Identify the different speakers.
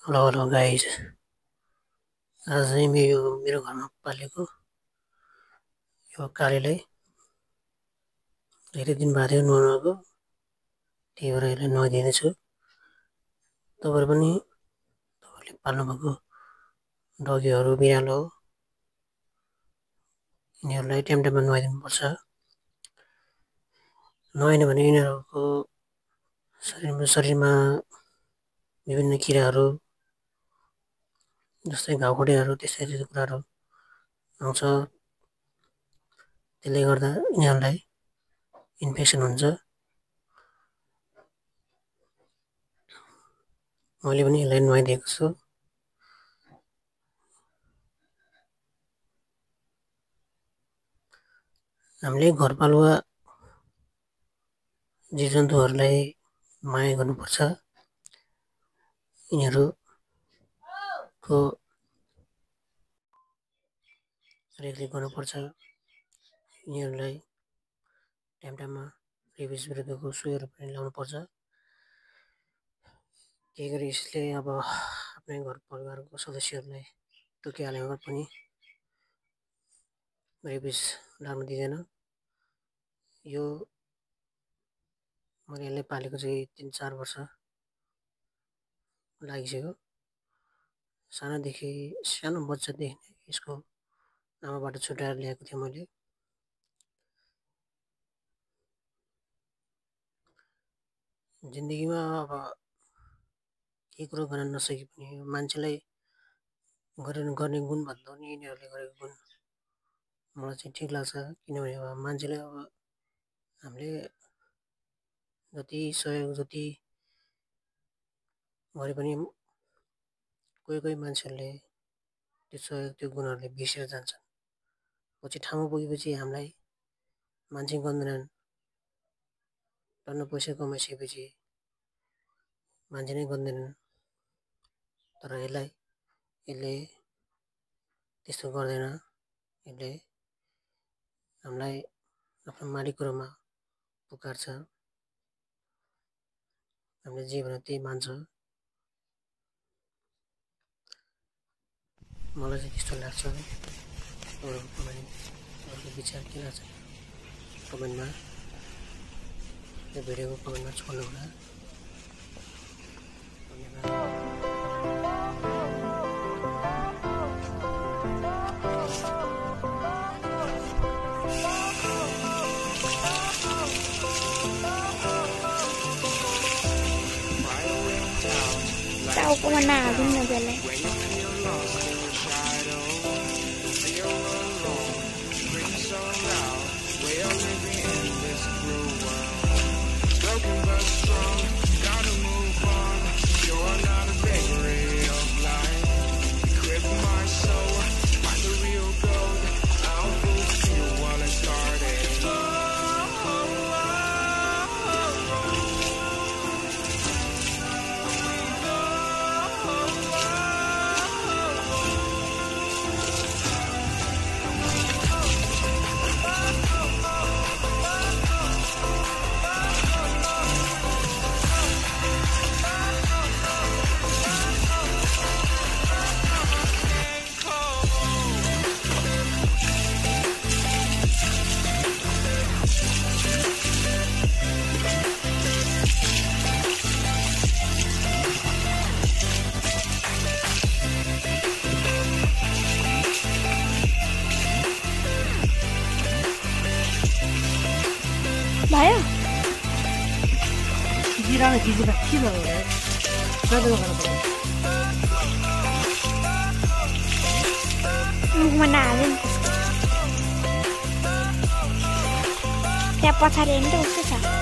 Speaker 1: Hello hello guys. आज चाहिँ मेरो घरमा पालेको यो कालीलाई धेरै दिन भयो नुहाउनुको, त्यही भएर यसलाई नुहाइदिँदैछु। तपाईँहरू पनि तपाईँहरूले पाल्नुभएको डगीहरू बिरालो हो, यिनीहरूलाई टाइम टाइममा नुहाइदिनुपर्छ। नुहाएन भने यिनीहरूको शरीरमा विभिन्न किराहरू जस्तै घाउखुट्टेहरू त्यसरी कुराहरू आउँछ। त्यसले गर्दा यिनीहरूलाई इन्फेक्सन हुन्छ। मैले पनि यसलाई नुहाइदिएको छु। हामीले घरपालुवा जीवजन्तुहरूलाई माया गर्नुपर्छ। यिनीहरूको रेखदेख गर्नुपर्छ। यिनीहरूलाई टाइम टाइममा रेबिस विरुद्धको सुईहरू पनि लाउनुपर्छ। केही गरी यसले अब आफ्नै घर परिवारको सदस्यहरूलाई टोकिहाल्यो भने पनि रेबिस लाग्न दिँदैन। यो मैले यसलाई पालेको चाहिँ 3-4 वर्ष लागिसक्यो। सानो बच्चादेखि नै यसको आमाबाट छुट्याएर ल्याएको थिएँ मैले। जिन्दगीमा अब केही कुरो गर्न नसके पनि मान्छेलाई गर्ने गुणभन्दा पनि यिनीहरूले गरेको गुण मलाई चाहिँ ठिक लाग्छ। किनभने अब मान्छेलाई अब हामीले जति सहयोग जति गरे पनि कोही मान्छेहरूले त्यो सहयोग त्यो गुणहरूले बिर्सेर जान्छन्। पछि ठाउँमा पुगेपछि हामीलाई मान्छे गन्दैनन्। टन्न पैसा कमाइसकेपछि मान्छे नै गन्दैनन्। तर यसले त्यस्तो गर्दैन। यसले हामीलाई आफ्नो मालिकको रूपमा पुकार्छ। हामीले जे भन्यो त्यही मान्छ। मलाई चाहिँ त्यस्तो लाग्छ। अरूको विचार के लाग्छ कमेन्टमा, यो भिडियोको कमेन्टमा छोड्नु होला।
Speaker 2: Tao cũng nào cũng là vậy này. भयो?
Speaker 3: 지지라는 기지가 키가 그래. 그래도 가는 거야.
Speaker 2: Mana lên. Theo qua thà đến đâu chứ sao?